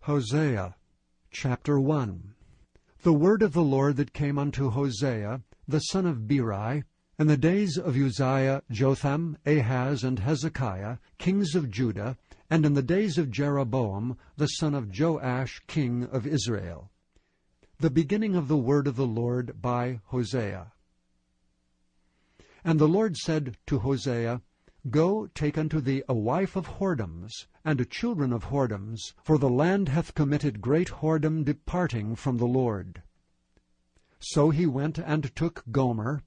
Hosea Chapter 1. The word of the Lord that came unto Hosea, the son of Beeri, in the days of Uzziah, Jotham, Ahaz, and Hezekiah, kings of Judah, and in the days of Jeroboam, the son of Joash, king of Israel. The beginning of the word of the Lord by Hosea. And the Lord said to Hosea, Go, take unto thee a wife of whoredoms, and children of whoredoms, for the land hath committed great whoredom, departing from the Lord. So he went and took Gomer,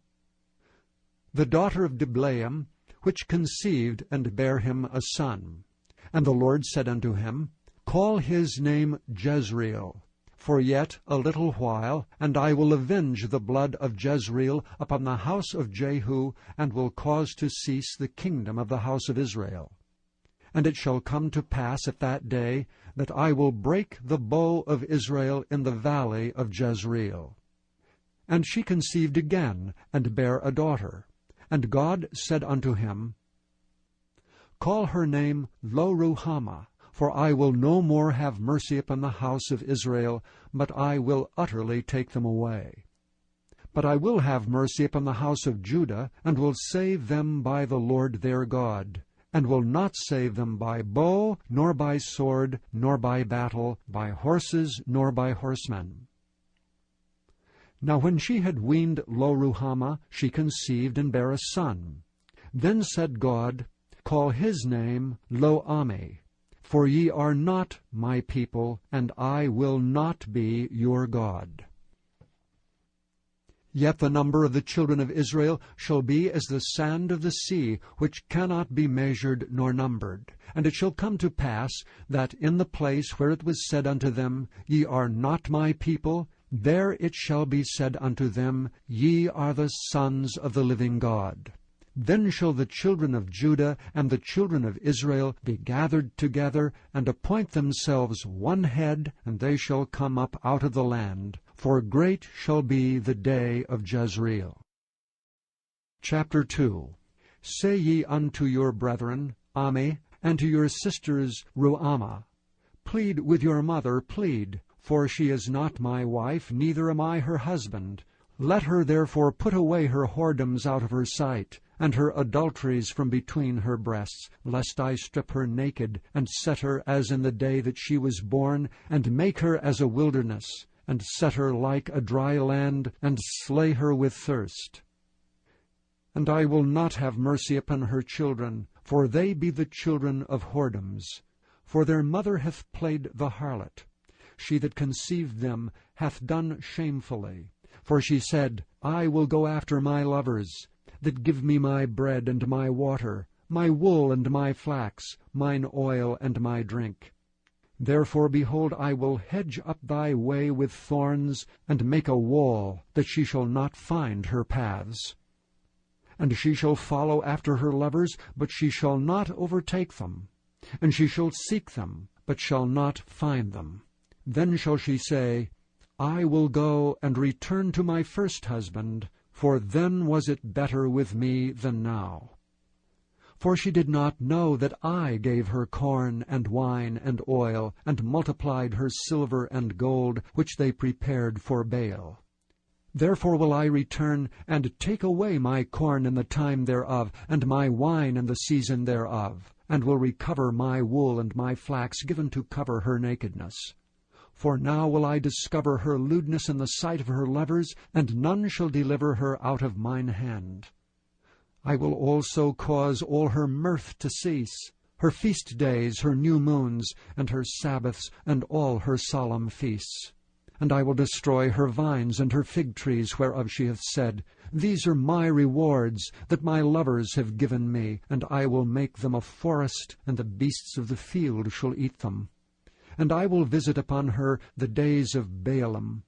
the daughter of Diblaim, which conceived and bare him a son. And the Lord said unto him, Call his name Jezreel, for yet a little while, and I will avenge the blood of Jezreel upon the house of Jehu, and will cause to cease the kingdom of the house of Israel. And it shall come to pass at that day, that I will break the bow of Israel in the valley of Jezreel. And she conceived again, and bare a daughter. And God said unto him, Call her name Lo-ruhamah, for I will no more have mercy upon the house of Israel, but I will utterly take them away. But I will have mercy upon the house of Judah, and will save them by the Lord their God, and will not save them by bow, nor by sword, nor by battle, by horses, nor by horsemen. Now when she had weaned Lo-ruhamah, she conceived and bare a son. Then said God, Call his name Lo-ammi, for ye are not my people, and I will not be your God. Yet the number of the children of Israel shall be as the sand of the sea, which cannot be measured nor numbered. And it shall come to pass, that in the place where it was said unto them, Ye are not my people, there it shall be said unto them, Ye are the sons of the living God. Then shall the children of Judah and the children of Israel be gathered together, and appoint themselves one head, and they shall come up out of the land. For great shall be the day of Jezreel. Chapter 2. Say ye unto your brethren, Ammi, and to your sisters, Ruhamah, Plead with your mother, plead, for she is not my wife, neither am I her husband. Let her therefore put away her whoredoms out of her sight, and her adulteries from between her breasts, lest I strip her naked, and set her as in the day that she was born, and make her as a wilderness, and set her like a dry land, and slay her with thirst. And I will not have mercy upon her children, for they be the children of whoredoms. For their mother hath played the harlot. She that conceived them hath done shamefully. For she said, I will go after my lovers, that give me my bread and my water, my wool and my flax, mine oil and my drink. Therefore, behold, I will hedge up thy way with thorns, and make a wall, that she shall not find her paths. And she shall follow after her lovers, but she shall not overtake them. And she shall seek them, but shall not find them. Then shall she say, I will go and return to my first husband, for then was it better with me than now. For she did not know that I gave her corn and wine and oil, and multiplied her silver and gold, which they prepared for Baal. Therefore will I return, and take away my corn in the time thereof, and my wine in the season thereof, and will recover my wool and my flax given to cover her nakedness. For now will I discover her lewdness in the sight of her lovers, and none shall deliver her out of mine hand. I will also cause all her mirth to cease, her feast days, her new moons, and her Sabbaths, and all her solemn feasts. And I will destroy her vines and her fig trees, whereof she hath said, These are my rewards, that my lovers have given me, and I will make them a forest, and the beasts of the field shall eat them. And I will visit upon her the days of Baalim,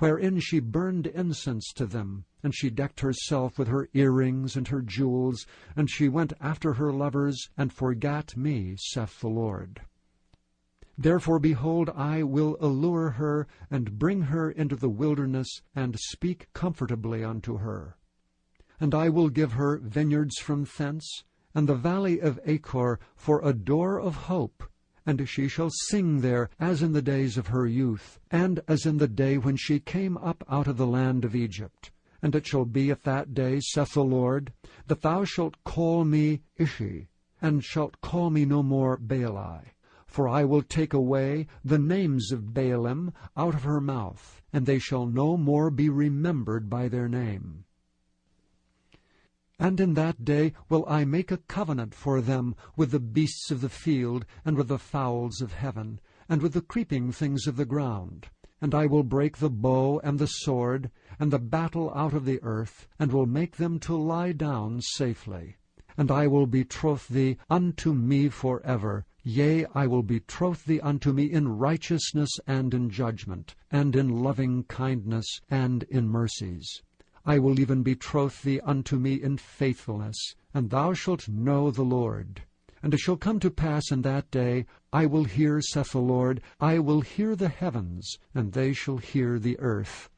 wherein she burned incense to them, and she decked herself with her earrings and her jewels, and she went after her lovers, and forgat me, saith the Lord. Therefore, behold, I will allure her, and bring her into the wilderness, and speak comfortably unto her. And I will give her vineyards from thence, and the valley of Achor for a door of hope, and she shall sing there as in the days of her youth, and as in the day when she came up out of the land of Egypt. And it shall be at that day, saith the Lord, that thou shalt call me Ishi, and shalt call me no more Baali. For I will take away the names of Baalim out of her mouth, and they shall no more be remembered by their name. And in that day will I make a covenant for them with the beasts of the field, and with the fowls of heaven, and with the creeping things of the ground. And I will break the bow and the sword, and the battle out of the earth, and will make them to lie down safely. And I will betroth thee unto me forever. Yea, I will betroth thee unto me in righteousness and in judgment, and in loving kindness and in mercies. I will even betroth thee unto me in faithfulness, and thou shalt know the Lord. And it shall come to pass in that day, I will hear, saith the Lord, I will hear the heavens, and they shall hear the earth.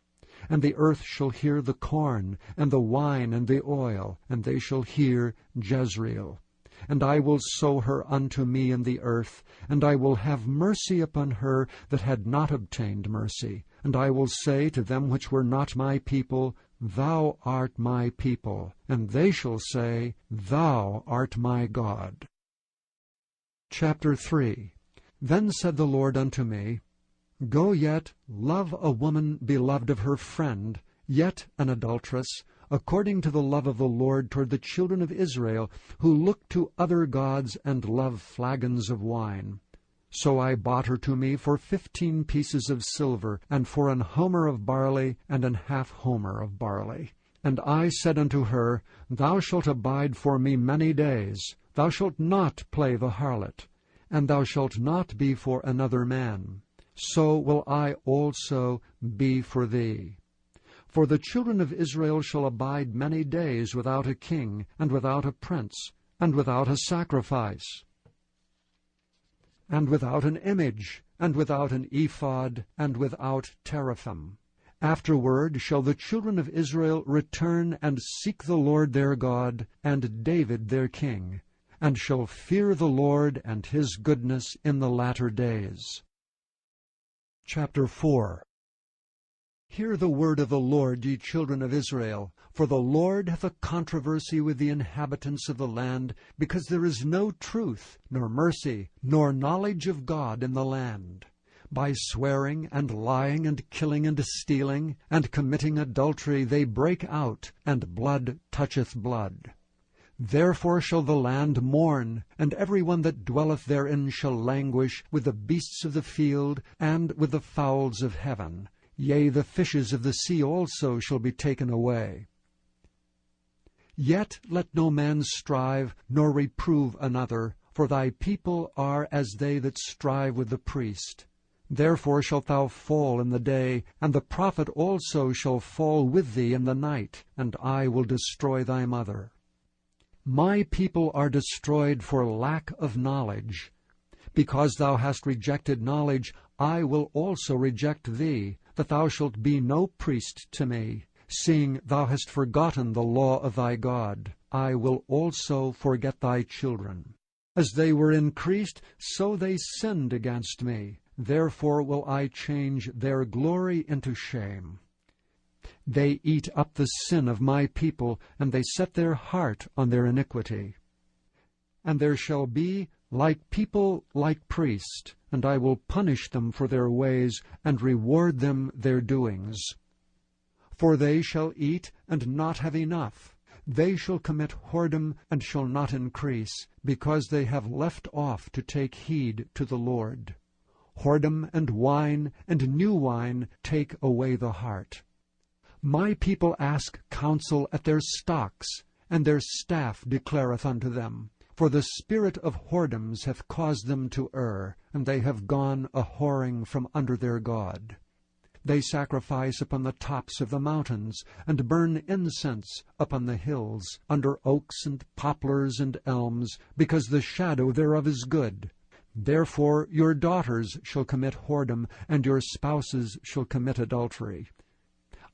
And the earth shall hear the corn, and the wine, and the oil, and they shall hear Jezreel. And I will sow her unto me in the earth, and I will have mercy upon her that had not obtained mercy. And I will say to them which were not my people, Thou art my people. And they shall say, Thou art my God. Chapter 3. Then said the Lord unto me, Go yet, love a woman beloved of her friend, yet an adulteress, according to the love of the Lord toward the children of Israel, who look to other gods and love flagons of wine. So I bought her to me for 15 pieces of silver, and for an homer of barley, and an half homer of barley. And I said unto her, Thou shalt abide for me many days. Thou shalt not play the harlot, and thou shalt not be for another man. So will I also be for thee. For the children of Israel shall abide many days without a king, and without a prince, and without a sacrifice, and without an image, and without an ephod, and without teraphim. Afterward shall the children of Israel return and seek the Lord their God, and David their king, and shall fear the Lord and his goodness in the latter days. Chapter 4. Hear the word of the Lord, ye children of Israel. For the Lord hath a controversy with the inhabitants of the land, because there is no truth, nor mercy, nor knowledge of God in the land. By swearing, and lying, and killing, and stealing, and committing adultery, they break out, and blood toucheth blood. Therefore shall the land mourn, and every one that dwelleth therein shall languish with the beasts of the field, and with the fowls of heaven. Yea, the fishes of the sea also shall be taken away. Yet let no man strive, nor reprove another, for thy people are as they that strive with the priest. Therefore shalt thou fall in the day, and the prophet also shall fall with thee in the night, and I will destroy thy mother. My people are destroyed for lack of knowledge. Because thou hast rejected knowledge, I will also reject thee, that thou shalt be no priest to me. Seeing thou hast forgotten the law of thy God, I will also forget thy children. As they were increased, so they sinned against me. Therefore will I change their glory into shame. They eat up the sin of my people, and they set their heart on their iniquity. And there shall be like people like priests, and I will punish them for their ways, and reward them their doings. For they shall eat, and not have enough. They shall commit whoredom, and shall not increase, because they have left off to take heed to the Lord. Whoredom and wine, and new wine, take away the heart. My people ask counsel at their stocks, and their staff declareth unto them. For the spirit of whoredoms hath caused them to err, and they have gone a-whoring from under their God. They sacrifice upon the tops of the mountains, and burn incense upon the hills, under oaks and poplars and elms, because the shadow thereof is good. Therefore your daughters shall commit whoredom, and your spouses shall commit adultery.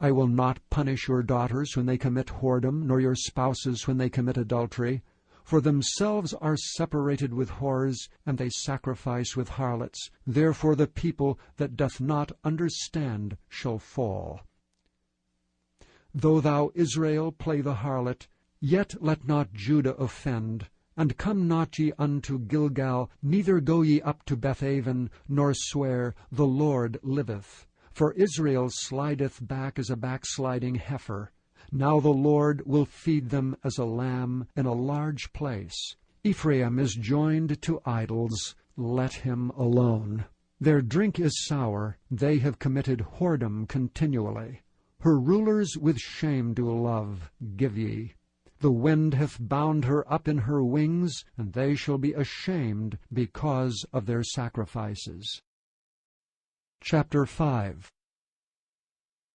I will not punish your daughters when they commit whoredom, nor your spouses when they commit adultery. For themselves are separated with whores, and they sacrifice with harlots. Therefore the people that doth not understand shall fall. Though thou, Israel, play the harlot, yet let not Judah offend. And come not ye unto Gilgal, neither go ye up to Bethaven, nor swear, The Lord liveth. For Israel slideth back as a backsliding heifer. Now the Lord will feed them as a lamb in a large place. Ephraim is joined to idols, let him alone. Their drink is sour, they have committed whoredom continually. Her rulers with shame do love, give ye. The wind hath bound her up in her wings, and they shall be ashamed because of their sacrifices. Chapter 5.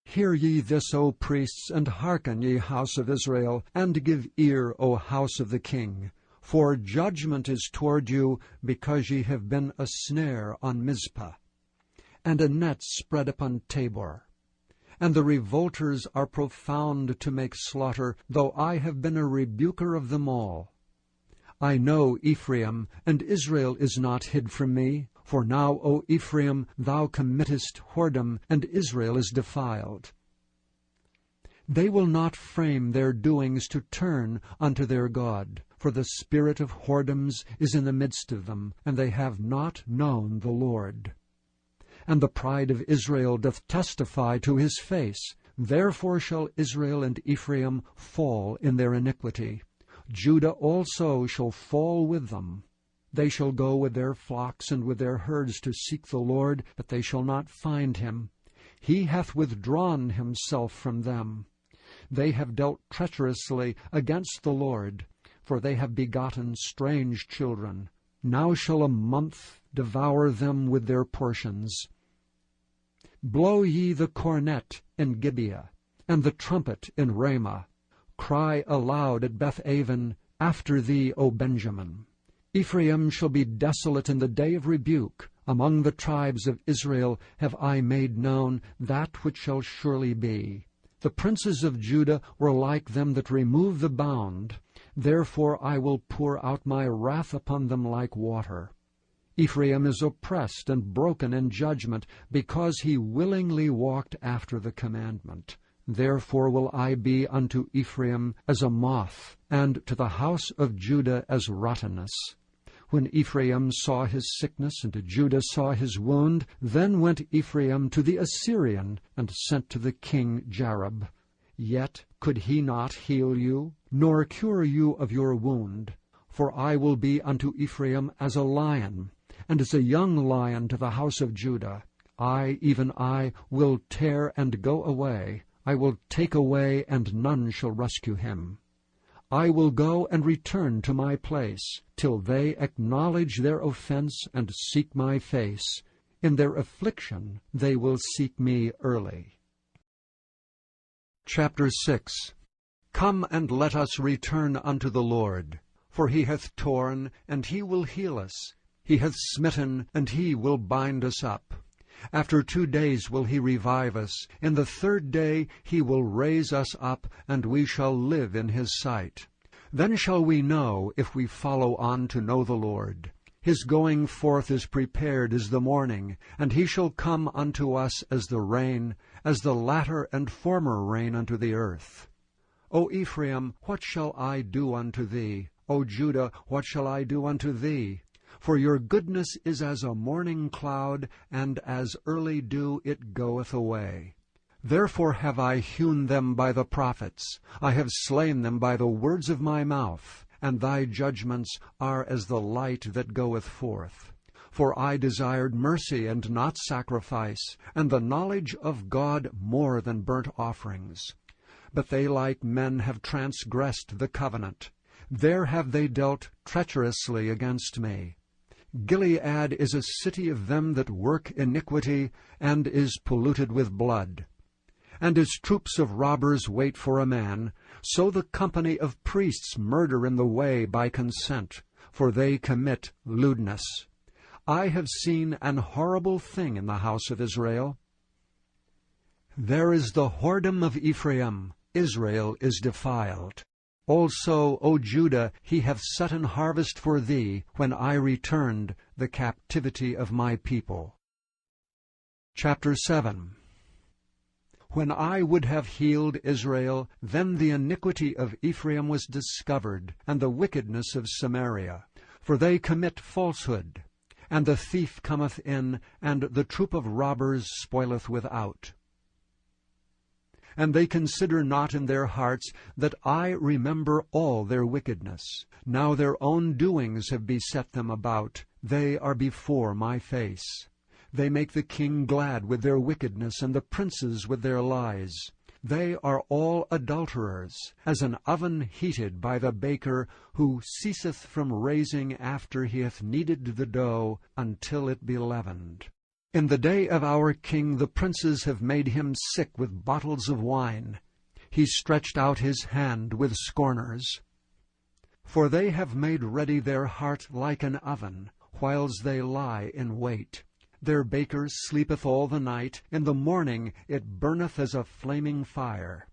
Hear ye this, O priests, and hearken, ye house of Israel, and give ear, O house of the king. For judgment is toward you, because ye have been a snare on Mizpah, and a net spread upon Tabor. And the revolters are profound to make slaughter, though I have been a rebuker of them all. I know Ephraim, and Israel is not hid from me. For now, O Ephraim, thou committest whoredom, and Israel is defiled. They will not frame their doings to turn unto their God, for the spirit of whoredoms is in the midst of them, and they have not known the Lord. And the pride of Israel doth testify to his face. Therefore shall Israel and Ephraim fall in their iniquity. Judah also shall fall with them. They shall go with their flocks and with their herds to seek the Lord, but they shall not find him. He hath withdrawn himself from them. They have dealt treacherously against the Lord, for they have begotten strange children. Now shall a month devour them with their portions. Blow ye the cornet in Gibeah, and the trumpet in Ramah. Cry aloud at Bethaven, after thee, O Benjamin. Ephraim shall be desolate in the day of rebuke. Among the tribes of Israel have I made known that which shall surely be. The princes of Judah were like them that remove the bound. Therefore I will pour out my wrath upon them like water. Ephraim is oppressed and broken in judgment, because he willingly walked after the commandment. Therefore will I be unto Ephraim as a moth, and to the house of Judah as rottenness. When Ephraim saw his sickness, and Judah saw his wound, then went Ephraim to the Assyrian, and sent to the king Jareb. Yet could he not heal you, nor cure you of your wound. For I will be unto Ephraim as a lion, and as a young lion to the house of Judah. I, even I, will tear and go away. I will take away, and none shall rescue him. I will go and return to my place, till they acknowledge their offense and seek my face. In their affliction they will seek me early. Chapter 6. Come and let us return unto the Lord. For he hath torn, and he will heal us. He hath smitten, and he will bind us up. After 2 days will he revive us. In the 3rd day he will raise us up, and we shall live in his sight. Then shall we know, if we follow on to know the Lord. His going forth is prepared as the morning, and he shall come unto us as the rain, as the latter and former rain unto the earth. O Ephraim, what shall I do unto thee? O Judah, what shall I do unto thee? For your goodness is as a morning cloud, and as early dew it goeth away. Therefore have I hewn them by the prophets, I have slain them by the words of my mouth, and thy judgments are as the light that goeth forth. For I desired mercy and not sacrifice, and the knowledge of God more than burnt offerings. But they like men have transgressed the covenant. There have they dealt treacherously against me. Gilead is a city of them that work iniquity, and is polluted with blood. And as troops of robbers wait for a man, so the company of priests murder in the way by consent, for they commit lewdness. I have seen an horrible thing in the house of Israel. There is the whoredom of Ephraim, Israel is defiled. Also, O Judah, he hath set an harvest for thee, when I returned the captivity of my people. Chapter 7. When I would have healed Israel, then the iniquity of Ephraim was discovered, and the wickedness of Samaria. For they commit falsehood, and the thief cometh in, and the troop of robbers spoileth without. And they consider not in their hearts that I remember all their wickedness. Now their own doings have beset them about. They are before my face. They make the king glad with their wickedness, and the princes with their lies. They are all adulterers, as an oven heated by the baker, who ceaseth from raising after he hath kneaded the dough, until it be leavened. In the day of our king the princes have made him sick with bottles of wine. He stretched out his hand with scorners. For they have made ready their heart like an oven, whiles they lie in wait. Their baker sleepeth all the night, in the morning it burneth as a flaming fire.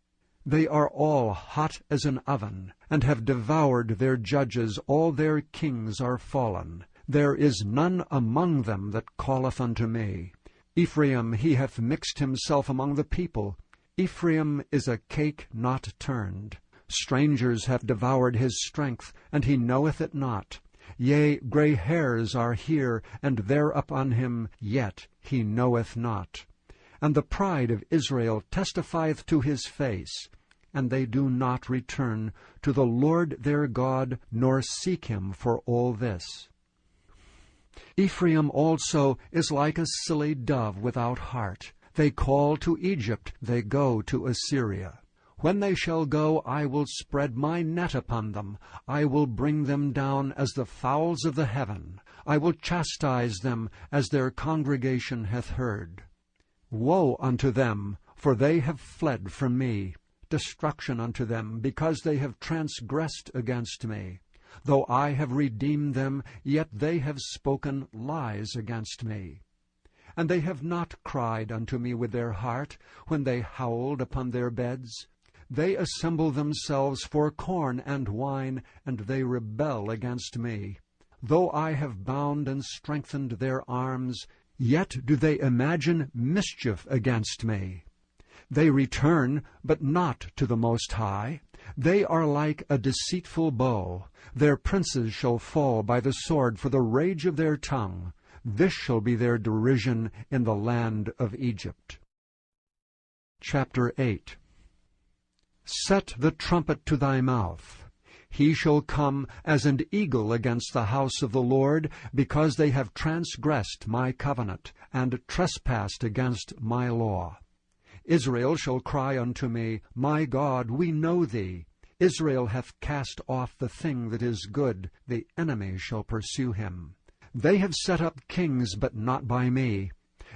They are all hot as an oven, and have devoured their judges, all their kings are fallen. There is none among them that calleth unto me. Ephraim, he hath mixed himself among the people. Ephraim is a cake not turned. Strangers have devoured his strength, and he knoweth it not. Yea, gray hairs are here and there upon him, yet he knoweth not. And the pride of Israel testifieth to his face, and they do not return to the Lord their God, nor seek him for all this. Ephraim also is like a silly dove without heart. They call to Egypt, they go to Assyria. When they shall go, I will spread my net upon them. I will bring them down as the fowls of the heaven. I will chastise them as their congregation hath heard. Woe unto them, for they have fled from me. Destruction unto them, because they have transgressed against me. Though I have redeemed them, yet they have spoken lies against me. And they have not cried unto me with their heart, when they howled upon their beds. They assemble themselves for corn and wine, and they rebel against me. Though I have bound and strengthened their arms, yet do they imagine mischief against me. They return, but not to the Most High. They are like a deceitful bow. Their princes shall fall by the sword for the rage of their tongue. This shall be their derision in the land of Egypt. Chapter 8. Set the trumpet to thy mouth. He shall come as an eagle against the house of the Lord, because they have transgressed my covenant, and trespassed against my law. Israel shall cry unto me, My God, we know thee. Israel hath cast off the thing that is good, the enemy shall pursue him. They have set up kings, but not by me.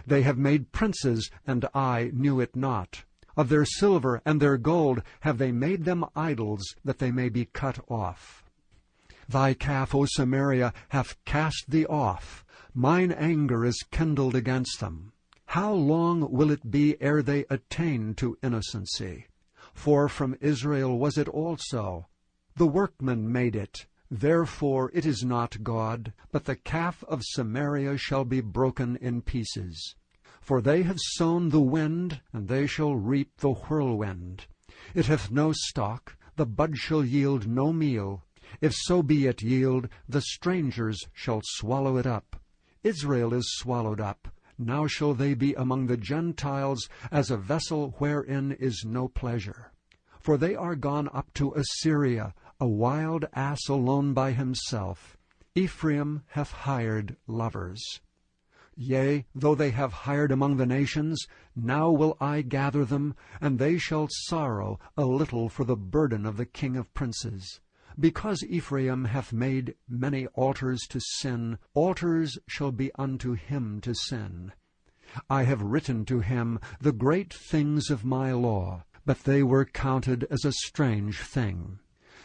They have made princes, and I knew it not. Of their silver and their gold have they made them idols, that they may be cut off. Thy calf, O Samaria, hath cast thee off. Mine anger is kindled against them. How long will it be ere they attain to innocency? For from Israel was it also. The workman made it. Therefore it is not God, but the calf of Samaria shall be broken in pieces. For they have sown the wind, and they shall reap the whirlwind. It hath no stalk, the bud shall yield no meal. If so be it yield, the strangers shall swallow it up. Israel is swallowed up. Now shall they be among the Gentiles as a vessel wherein is no pleasure. For they are gone up to Assyria, a wild ass alone by himself. Ephraim hath hired lovers. Yea, though they have hired among the nations, now will I gather them, and they shall sorrow a little for the burden of the king of princes. Because Ephraim hath made many altars to sin, altars shall be unto him to sin. I have written to him the great things of my law, but they were counted as a strange thing.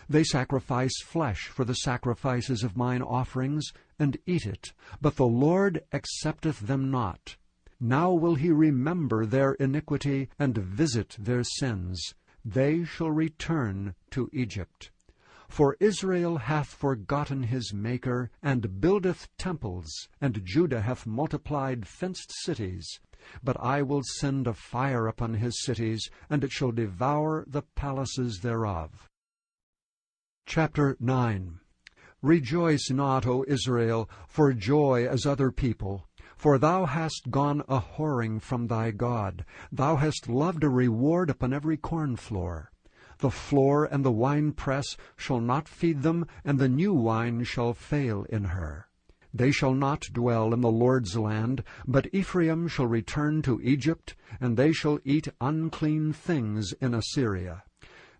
They sacrifice flesh for the sacrifices of mine offerings, and eat it, but the Lord accepteth them not. Now will he remember their iniquity, and visit their sins. They shall return to Egypt. For Israel hath forgotten his Maker, and buildeth temples, and Judah hath multiplied fenced cities. But I will send a fire upon his cities, and it shall devour the palaces thereof. Chapter 9. Rejoice not, O Israel, for joy as other people. For thou hast gone a-whoring from thy God. Thou hast loved a reward upon every corn floor. The floor and the winepress shall not feed them, and the new wine shall fail in her. They shall not dwell in the Lord's land, but Ephraim shall return to Egypt, and they shall eat unclean things in Assyria.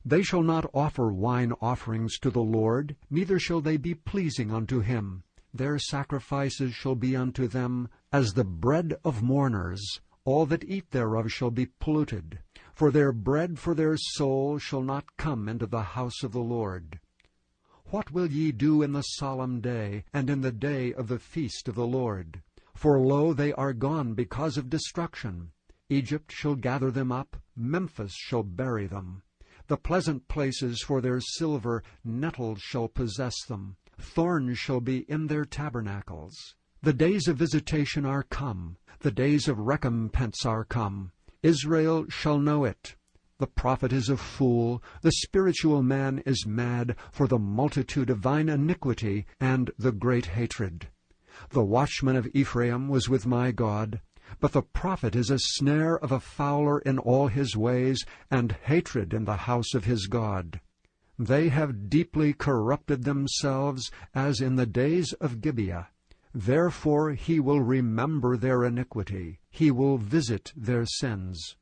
They shall not offer wine offerings to the Lord, neither shall they be pleasing unto him. Their sacrifices shall be unto them as the bread of mourners. All that eat thereof shall be polluted. For their bread for their soul shall not come into the house of the Lord. What will ye do in the solemn day, and in the day of the feast of the Lord? For lo, they are gone because of destruction. Egypt shall gather them up, Memphis shall bury them. The pleasant places for their silver, nettles shall possess them. Thorns shall be in their tabernacles. The days of visitation are come, the days of recompense are come. Israel shall know it. The prophet is a fool, the spiritual man is mad, for the multitude of thine iniquity and the great hatred. The watchman of Ephraim was with my God, but the prophet is a snare of a fowler in all his ways, and hatred in the house of his God. They have deeply corrupted themselves, as in the days of Gibeah. Therefore he will remember their iniquity, he will visit their sins.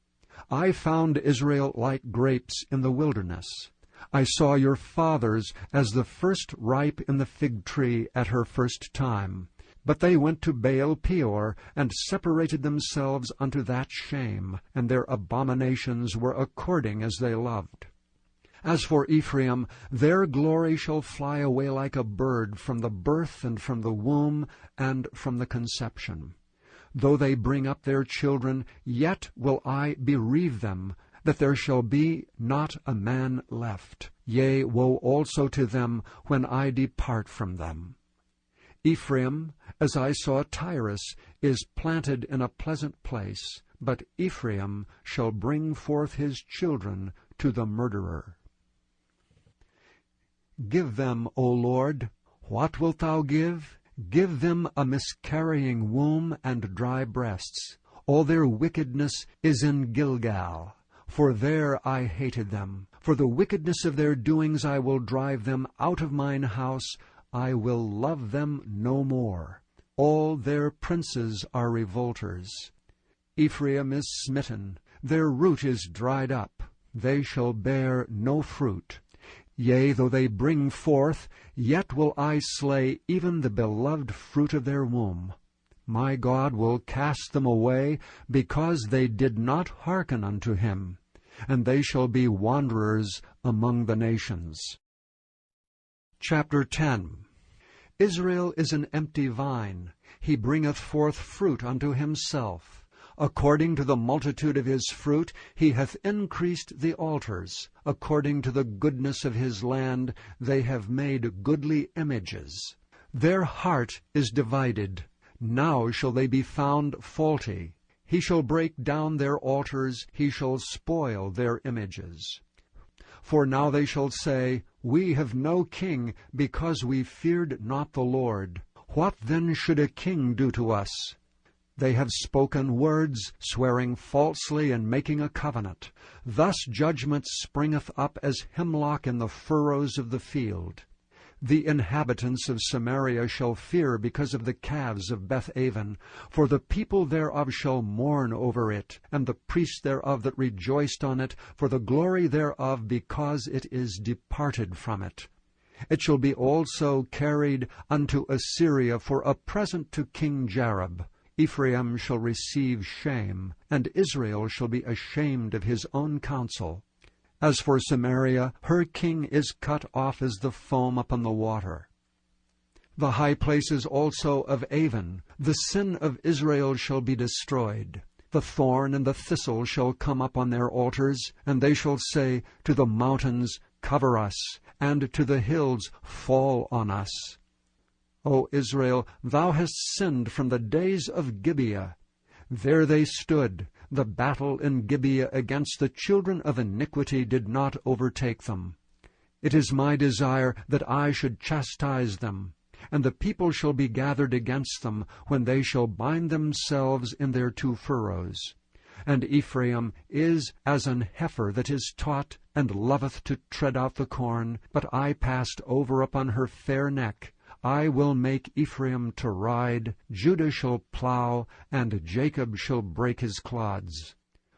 I found Israel like grapes in the wilderness. I saw your fathers as the first ripe in the fig tree at her first time. But they went to Baal Peor, and separated themselves unto that shame, and their abominations were according as they loved. As for Ephraim, their glory shall fly away like a bird from the birth, and from the womb, and from the conception. Though they bring up their children, yet will I bereave them, that there shall be not a man left. Yea, woe also to them when I depart from them. Ephraim, as I saw Tyrus, is planted in a pleasant place, but Ephraim shall bring forth his children to the murderer. Give them, O Lord. What wilt thou give? Give them a miscarrying womb and dry breasts. All their wickedness is in Gilgal, for there I hated them. For the wickedness of their doings I will drive them out of mine house. I will love them no more. All their princes are revolters. Ephraim is smitten, their root is dried up. They shall bear no fruit. Yea, though they bring forth, yet will I slay even the beloved fruit of their womb. My God will cast them away, because they did not hearken unto him, and they shall be wanderers among the nations. Chapter 10. Israel is an empty vine. He bringeth forth fruit unto himself. According to the multitude of his fruit he hath increased the altars. According to the goodness of his land they have made goodly images. Their heart is divided. Now shall they be found faulty. He shall break down their altars, he shall spoil their images. For now they shall say, We have no king, because we feared not the Lord. What then should a king do to us? They have spoken words, swearing falsely and making a covenant. Thus judgment springeth up as hemlock in the furrows of the field. The inhabitants of Samaria shall fear because of the calves of Beth-aven, for the people thereof shall mourn over it, and the priests thereof that rejoiced on it, for the glory thereof, because it is departed from it. It shall be also carried unto Assyria for a present to King Jareb. Ephraim shall receive shame, and Israel shall be ashamed of his own counsel. As for Samaria, her king is cut off as the foam upon the water. The high places also of Avon, the sin of Israel shall be destroyed. The thorn and the thistle shall come up on their altars, and they shall say to the mountains, cover us, and to the hills fall on us. O Israel, thou hast sinned from the days of Gibeah. There they stood. The battle in Gibeah against the children of iniquity did not overtake them. It is my desire that I should chastise them, and the people shall be gathered against them, when they shall bind themselves in their two furrows. And Ephraim is as an heifer that is taught, and loveth to tread out the corn. But I passed over upon her fair neck. I will make Ephraim to ride, Judah shall plow, and Jacob shall break his clods.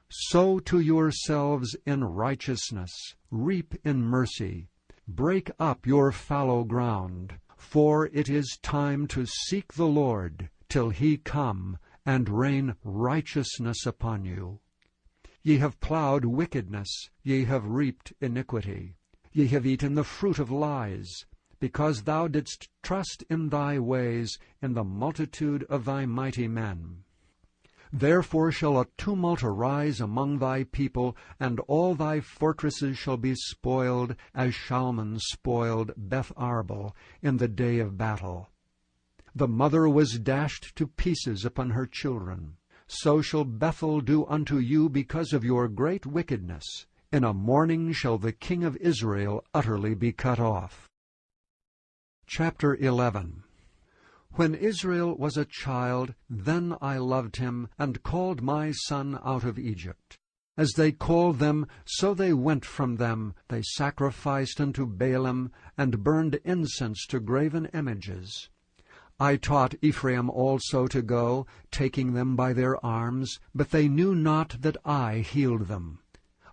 Sow to yourselves in righteousness, reap in mercy. Break up your fallow ground, for it is time to seek the Lord, till he come, and rain righteousness upon you. Ye have plowed wickedness, ye have reaped iniquity. Ye have eaten the fruit of lies, because thou didst trust in thy ways, in the multitude of thy mighty men. Therefore shall a tumult arise among thy people, and all thy fortresses shall be spoiled, as Shalman spoiled Beth Arbel in the day of battle. The mother was dashed to pieces upon her children. So shall Bethel do unto you because of your great wickedness. In a morning shall the king of Israel utterly be cut off. Chapter 11. When Israel was a child, then I loved him, and called my son out of Egypt. As they called them, so they went from them. They sacrificed unto Baalim, and burned incense to graven images. I taught Ephraim also to go, taking them by their arms, but they knew not that I healed them.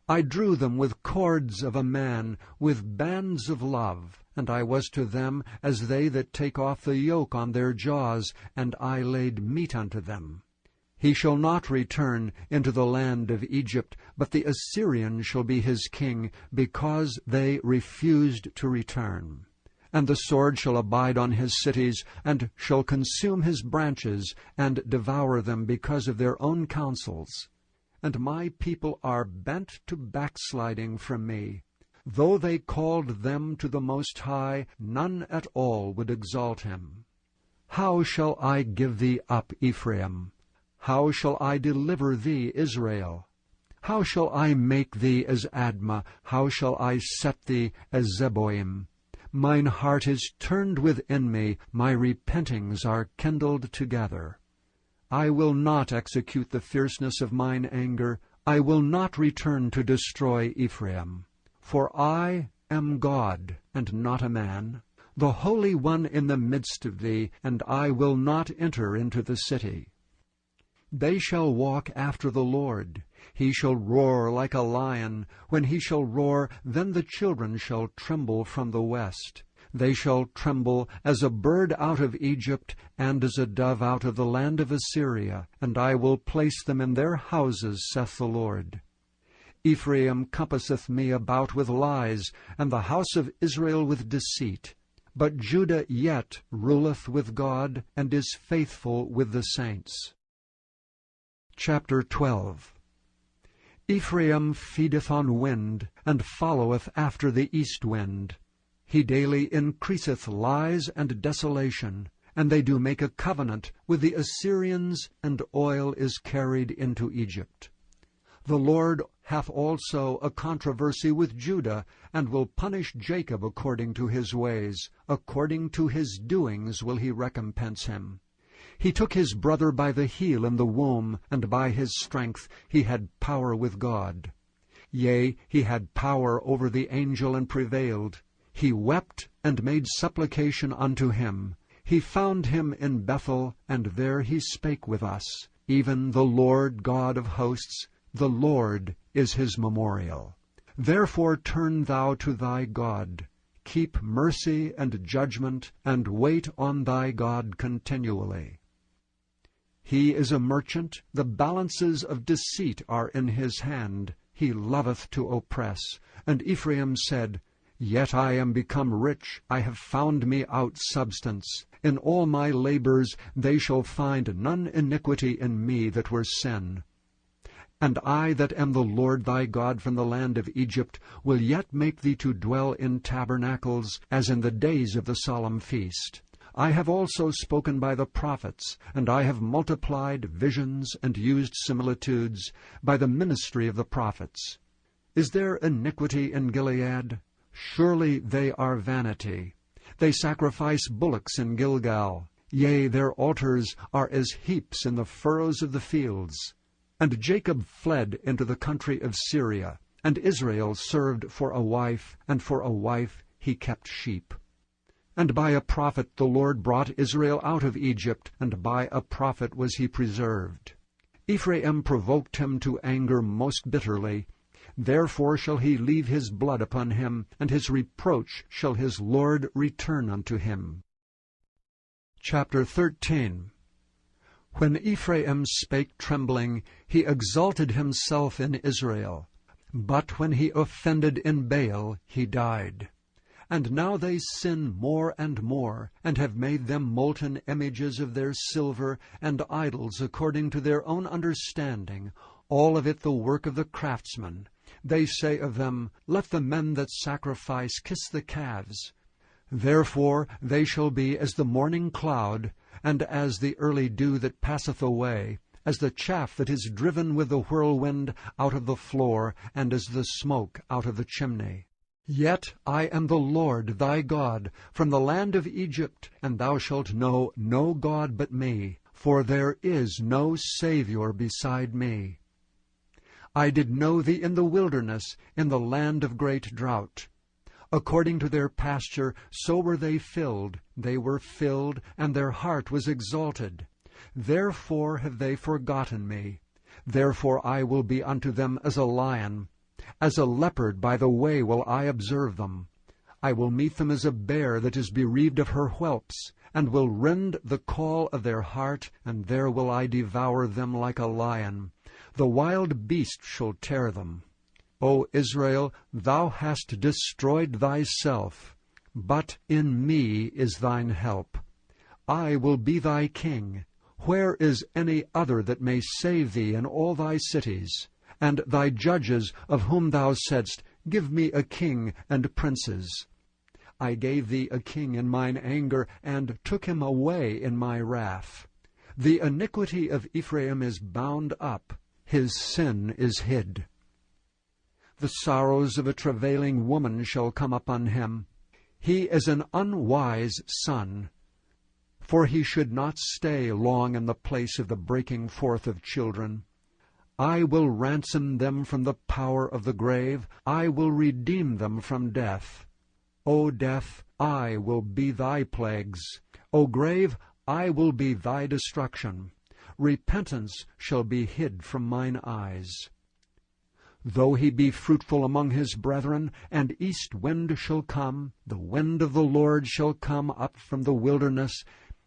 I drew them with cords of a man, with bands of love. And I was to them as they that take off the yoke on their jaws, and I laid meat unto them. He shall not return into the land of Egypt, but the Assyrian shall be his king, because they refused to return. And the sword shall abide on his cities, and shall consume his branches, and devour them because of their own counsels. And my people are bent to backsliding from me. Though they called them to the Most High, none at all would exalt him. How shall I give thee up, Ephraim? How shall I deliver thee, Israel? How shall I make thee as Admah? How shall I set thee as Zeboim? Mine heart is turned within me, my repentings are kindled together. I will not execute the fierceness of mine anger. I will not return to destroy Ephraim. For I am God, and not a man, the Holy One in the midst of thee, and I will not enter into the city. They shall walk after the Lord. He shall roar like a lion. When he shall roar, then the children shall tremble from the west. They shall tremble as a bird out of Egypt, and as a dove out of the land of Assyria, and I will place them in their houses, saith the Lord. Ephraim compasseth me about with lies, and the house of Israel with deceit. But Judah yet ruleth with God, and is faithful with the saints. Chapter 12. Ephraim feedeth on wind, and followeth after the east wind. He daily increaseth lies and desolation, and they do make a covenant with the Assyrians, and oil is carried into Egypt. The Lord hath also a controversy with Judah, and will punish Jacob according to his ways. According to his doings will he recompense him. He took his brother by the heel in the womb, and by his strength he had power with God. Yea, he had power over the angel, and prevailed. He wept, and made supplication unto him. He found him in Bethel, and there he spake with us. Even the Lord God of hosts, the Lord is his memorial. Therefore turn thou to thy God. Keep mercy and judgment, and wait on thy God continually. He is a merchant, the balances of deceit are in his hand. He loveth to oppress. And Ephraim said, Yet I am become rich, I have found me out substance. In all my labors they shall find none iniquity in me that were sin. And I that am the Lord thy God from the land of Egypt will yet make thee to dwell in tabernacles, as in the days of the solemn feast. I have also spoken by the prophets, and I have multiplied visions and used similitudes by the ministry of the prophets. Is there iniquity in Gilead? Surely they are vanity. They sacrifice bullocks in Gilgal. Yea, their altars are as heaps in the furrows of the fields. And Jacob fled into the country of Syria, and Israel served for a wife, and for a wife he kept sheep. And by a prophet the Lord brought Israel out of Egypt, and by a prophet was he preserved. Ephraim provoked him to anger most bitterly. Therefore shall he leave his blood upon him, and his reproach shall his Lord return unto him. Chapter 13. When Ephraim spake trembling, he exalted himself in Israel. But when he offended in Baal, he died. And now they sin more and more, and have made them molten images of their silver, and idols according to their own understanding, all of it the work of the craftsman. They say of them, Let the men that sacrifice kiss the calves. Therefore they shall be as the morning cloud, and as the early dew that passeth away, as the chaff that is driven with the whirlwind out of the floor, and as the smoke out of the chimney. Yet I am the Lord thy God from the land of Egypt, and thou shalt know no God but me, for there is no Saviour beside me. I did know thee in the wilderness, in the land of great drought. According to their pasture, so were they filled, and their heart was exalted. Therefore have they forgotten me. Therefore I will be unto them as a lion. As a leopard by the way will I observe them. I will meet them as a bear that is bereaved of her whelps, and will rend the call of their heart, and there will I devour them like a lion. The wild beast shall tear them. O Israel, thou hast destroyed thyself, but in me is thine help. I will be thy king. Where is any other that may save thee in all thy cities? And thy judges, of whom thou saidst, Give me a king and princes. I gave thee a king in mine anger, and took him away in my wrath. The iniquity of Ephraim is bound up, his sin is hid. The sorrows of a travailing woman shall come upon him. He is an unwise son, for he should not stay long in the place of the breaking forth of children. I will ransom them from the power of the grave. I will redeem them from death. O death, I will be thy plagues. O grave, I will be thy destruction. Repentance shall be hid from mine eyes. Though he be fruitful among his brethren, and east wind shall come, the wind of the Lord shall come up from the wilderness,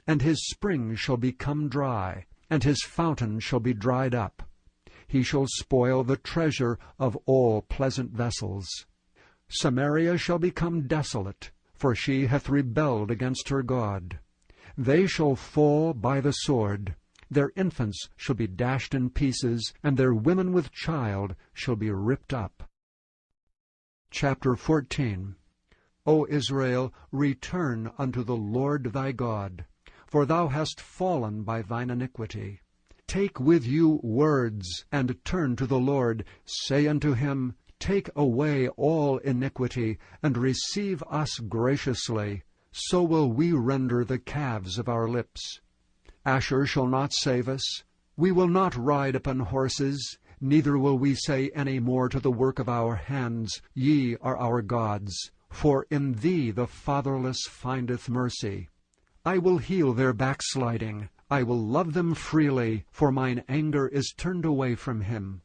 and his spring shall become dry, and his fountain shall be dried up. He shall spoil the treasure of all pleasant vessels. Samaria shall become desolate, for she hath rebelled against her God. They shall fall by the sword. Their infants shall be dashed in pieces, and their women with child shall be ripped up. Chapter 14. O Israel, return unto the Lord thy God, for thou hast fallen by thine iniquity. Take with you words, and turn to the Lord. Say unto him, Take away all iniquity, and receive us graciously. So will we render the calves of our lips. Asher shall not save us. We will not ride upon horses, neither will we say any more to the work of our hands, Ye are our gods. For in thee the fatherless findeth mercy. I will heal their backsliding. I will love them freely, for mine anger is turned away from him.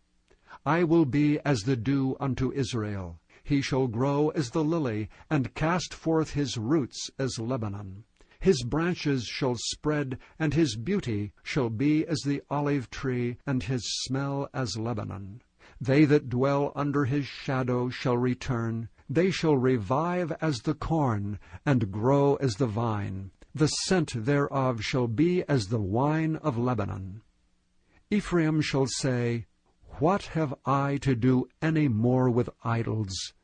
I will be as the dew unto Israel. He shall grow as the lily, and cast forth his roots as Lebanon. His branches shall spread, and his beauty shall be as the olive tree, and his smell as Lebanon. They that dwell under his shadow shall return. They shall revive as the corn, and grow as the vine. The scent thereof shall be as the wine of Lebanon. Ephraim shall say, What have I to do any more with idols?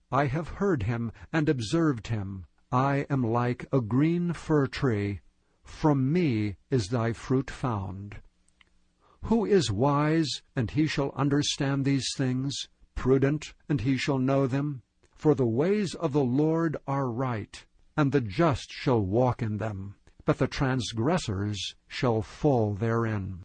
I have heard him and observed him. I am like a green fir tree. From me is thy fruit found. Who is wise, and he shall understand these things? Prudent, and he shall know them? For the ways of the Lord are right, and the just shall walk in them, but the transgressors shall fall therein.